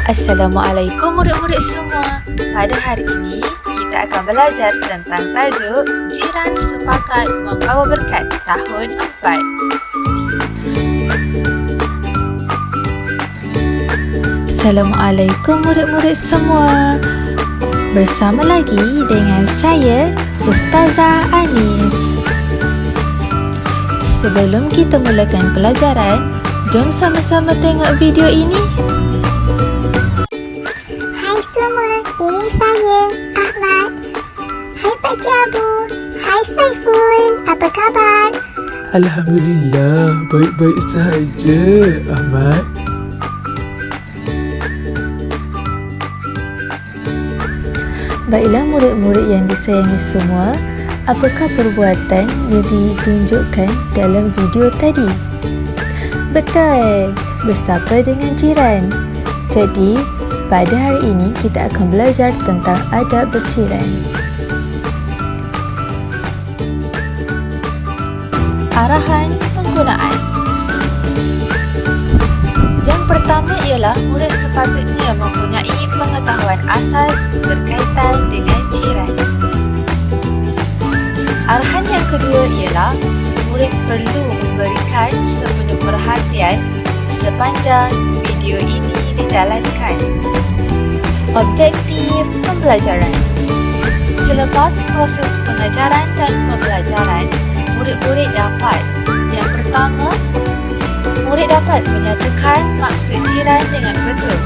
Assalamualaikum murid-murid semua. Pada hari ini, kita akan belajar tentang tajuk Jiran Sepakat Membawa Berkat tahun 4. Assalamualaikum murid-murid semua. Bersama lagi dengan saya, Ustazah Anis. Sebelum kita mulakan pelajaran, jom sama-sama tengok video ini. Hai semua, ini saya, Ahmad. Hai Pakcik Abu. Hai Saiful, apa khabar? Alhamdulillah, baik-baik sahaja, Ahmad. Baiklah murid-murid yang disayangi semua, apakah perbuatan yang ditunjukkan dalam video tadi? Betul, bersapa dengan jiran. Jadi, pada hari ini kita akan belajar tentang adab berjiran. Arahan penggunaan. Yang pertama ialah murid sepatutnya mempunyai pengetahuan asas berkaitan dengan jiran. Arahan yang kedua ialah murid perlu memberikan sepenuh perhatian sepanjang video ini dijalankan. Objektif pembelajaran. Selepas proses pengajaran dan pembelajaran, murid-murid dapat: yang pertama, murid dapat menyatakan maksud jiran dengan betul.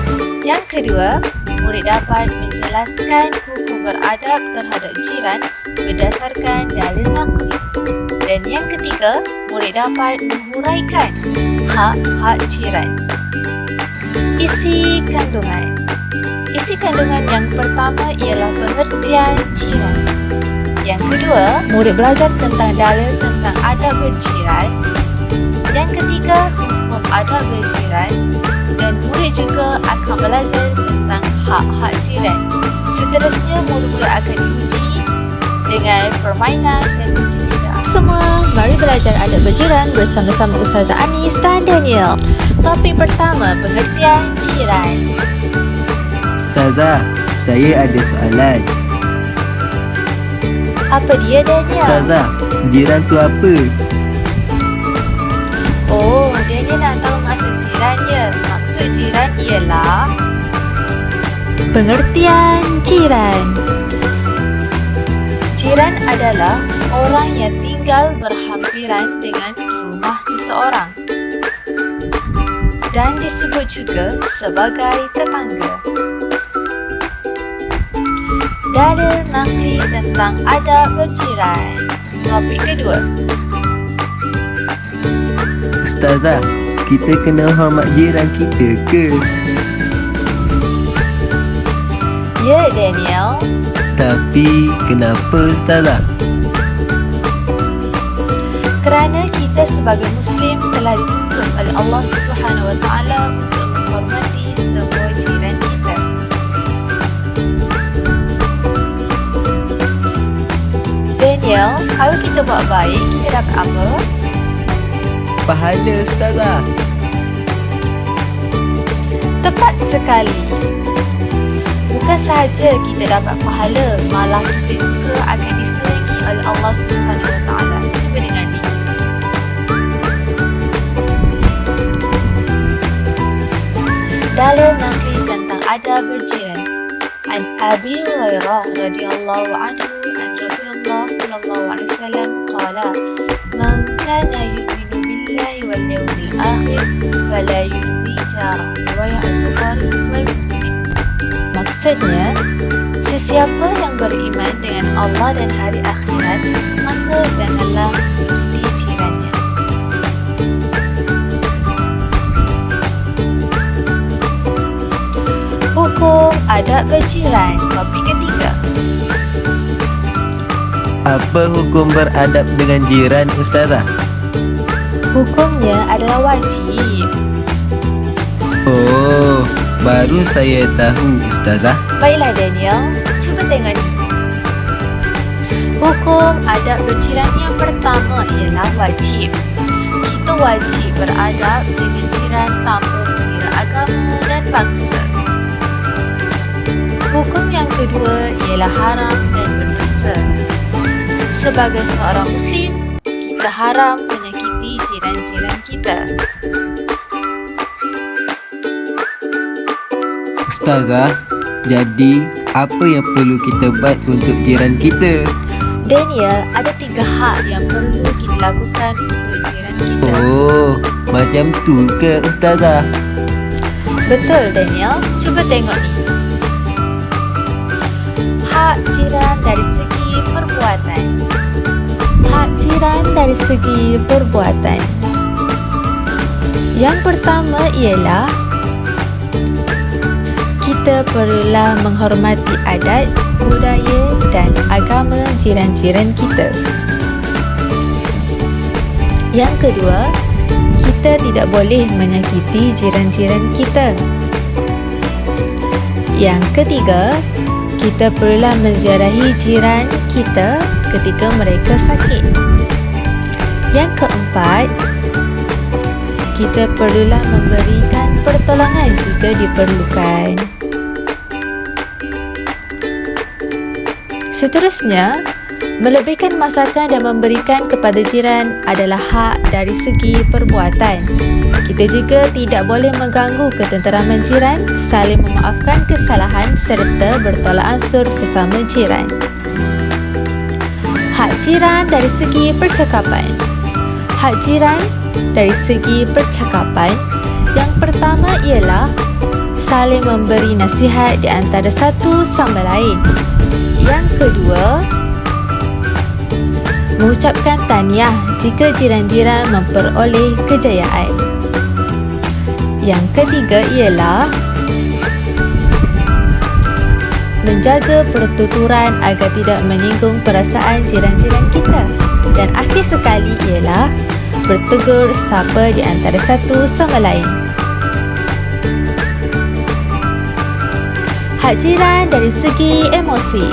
Yang kedua, murid dapat menjelaskan hukum beradab terhadap jiran berdasarkan dalil naqli. Dan yang ketiga, murid dapat menghuraikan hak-hak jiran. Isi kandungan. Isi kandungan yang pertama ialah pengertian jiran. Yang kedua, murid belajar tentang dalil tentang adab berjiran. Yang ketiga, hukum adab berjiran. Dan murid juga akan belajar tentang hak-hak jiran. Seterusnya, murid-murid akan diuji dengan permainan dan uji beda. Semua, mari belajar adab berjiran bersama-sama Ustazah Anis dan Daniel. Topik pertama, pengertian jiran. Ustazah, saya ada soalan. Apa dia, Daniel? Ustazah, jiran tu apa? Oh, Daniel nak tahu maksud jiran dia. Maksud jiran ialah pengertian jiran. Jiran adalah orang yang tinggal berhampiran dengan rumah seseorang dan disebut juga sebagai tetangga. Dalil naqli tentang adab berjiran. Topik kedua. Ustazah, kita kena hormat jiran kita ke? Ya, Daniel. Tapi kenapa Ustazah? Kerana kita sebagai Muslim telah dituntut oleh Allah Subhanahu Wa Taala untuk menghormati semua jiran kita. Daniel, kalau kita buat baik, kita dapat apa? Pahala Ustazah. Tepat sekali. Bukan sahaja kita dapat pahala, malah kita juga akan disenangi oleh Allah Subhanahu Wa Taala. Cuba dengar ni. Dalil naqli tentang adab berjiran. An Abi Hurairah radhiyallahu anhu an Rasulullah sallallahu alaihi wasallam qala: "Man kana yu'minu billahi wal yawmil akhir fala yu'zi jarah." Riwayat Al-Bukhari wal Muslim. Maksudnya, sesiapa yang beriman dengan Allah dan hari akhirat, maka janganlah menyakiti jirannya. Hukum adab berjiran. Topik ketiga. Apa hukum beradab dengan jiran Ustazah? Hukumnya adalah wajib. Oh, baru saya tahu Ustazah. Baiklah Daniel, cuba tengok ni. Hukum adab berjiran yang pertama ialah wajib. Kita wajib beradab dengan jiran tanpa mengira agama dan bangsa. kedua ialah haram dan berdosa. Sebagai seorang Muslim, kita haram menyakiti jiran-jiran kita. Ustazah, jadi apa yang perlu kita buat untuk jiran kita? Daniel, ada 3 hak yang perlu kita lakukan untuk jiran kita. Oh, macam tu ke Ustazah? Betul Daniel, cuba tengok ni. Hak jiran dari segi perbuatan. Hak jiran dari segi perbuatan. Yang pertama ialah kita perlulah menghormati adat, budaya dan agama jiran-jiran kita. Yang kedua, kita tidak boleh menyakiti jiran-jiran kita. Yang ketiga, kita perlulah menziarahi jiran kita ketika mereka sakit. Yang keempat, kita perlulah memberikan pertolongan jika diperlukan. Seterusnya, melebihkan masakan dan memberikan kepada jiran adalah hak dari segi perbuatan. Kita juga tidak boleh mengganggu ketenteraman jiran, saling memaafkan kesalahan serta bertolak ansur sesama jiran. Hak jiran dari segi percakapan. Hak jiran dari segi percakapan, yang pertama ialah saling memberi nasihat di antara satu sama lain. Yang kedua, mengucapkan tahniah jika jiran-jiran memperoleh kejayaan. Yang ketiga ialah menjaga pertuturan agar tidak menyinggung perasaan jiran-jiran kita. Dan akhir sekali ialah bertegur sapa di antara satu sama lain. Hak jiran dari segi emosi.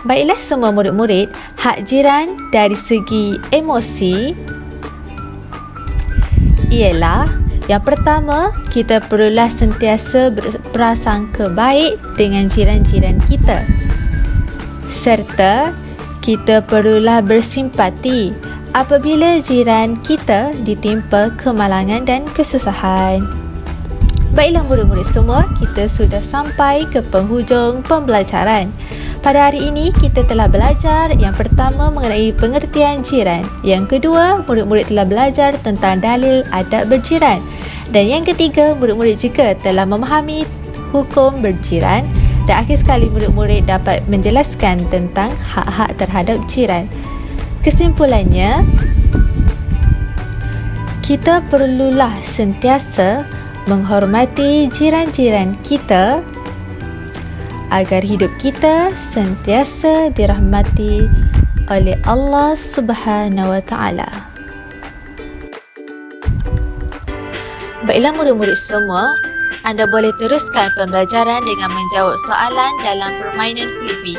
Baiklah semua murid-murid, hak jiran dari segi emosi ialah yang pertama, kita perlulah sentiasa berprasangka baik dengan jiran-jiran kita. Serta kita perlulah bersimpati apabila jiran kita ditimpa kemalangan dan kesusahan. Baiklah murid-murid semua, kita sudah sampai ke penghujung pembelajaran. Pada hari ini, kita telah belajar yang pertama mengenai pengertian jiran. Yang kedua, murid-murid telah belajar tentang dalil adab berjiran. Dan yang ketiga, murid-murid juga telah memahami hukum berjiran. Dan akhir sekali, murid-murid dapat menjelaskan tentang hak-hak terhadap jiran. Kesimpulannya, kita perlulah sentiasa menghormati jiran-jiran kita agar hidup kita sentiasa dirahmati oleh Allah Subhanahu wa Ta'ala. Baiklah murid-murid semua, anda boleh teruskan pembelajaran dengan menjawab soalan dalam permainan Flippy.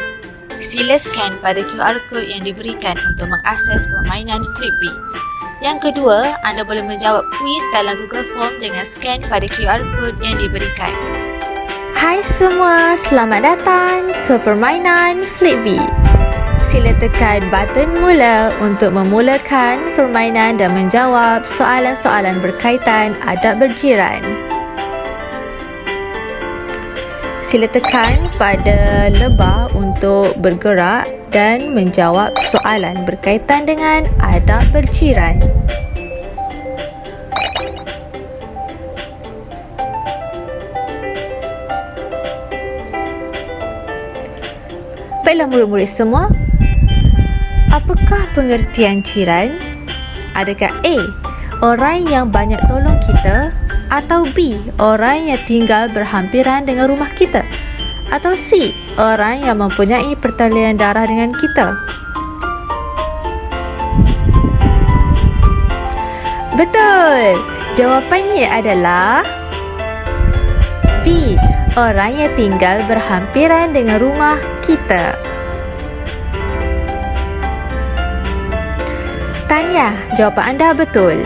Sila scan pada QR code yang diberikan untuk mengakses permainan Flippy. Yang kedua, anda boleh menjawab kuis dalam Google Form dengan scan pada QR code yang diberikan. Hai semua, selamat datang ke permainan Flippy. Sila tekan button mula untuk memulakan permainan dan menjawab soalan-soalan berkaitan adab berjiran. Sila tekan pada lebah untuk bergerak dan menjawab soalan berkaitan dengan adab berjiran. Baiklah murid-murid semua, apakah pengertian jiran? Adakah A, orang yang banyak tolong kita, atau B, orang yang tinggal berhampiran dengan rumah kita, atau C, orang yang mempunyai pertalian darah dengan kita? Betul! Jawapannya adalah B, orang yang tinggal berhampiran dengan rumah kita. Tahniah, jawapan anda betul.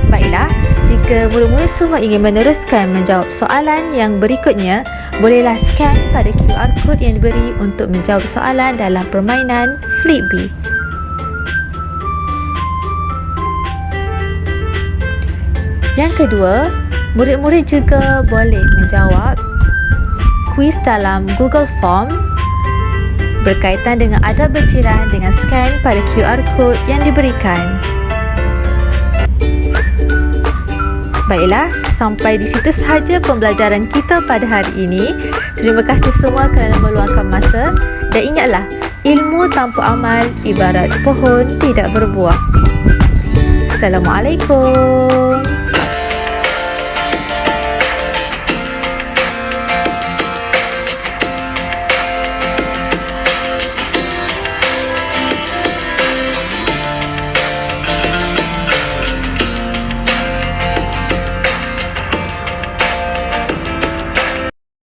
Baiklah, jika murid-murid semua ingin meneruskan menjawab soalan yang berikutnya, bolehlah scan pada QR code yang diberi untuk menjawab soalan dalam permainan Flipbee. Yang kedua, murid-murid juga boleh menjawab kuis dalam Google Form berkaitan dengan adab berjiran dengan scan pada QR code yang diberikan. Baiklah, sampai di situ sahaja pembelajaran kita pada hari ini. Terima kasih semua kerana meluangkan masa dan ingatlah, ilmu tanpa amal ibarat pohon tidak berbuah. Assalamualaikum.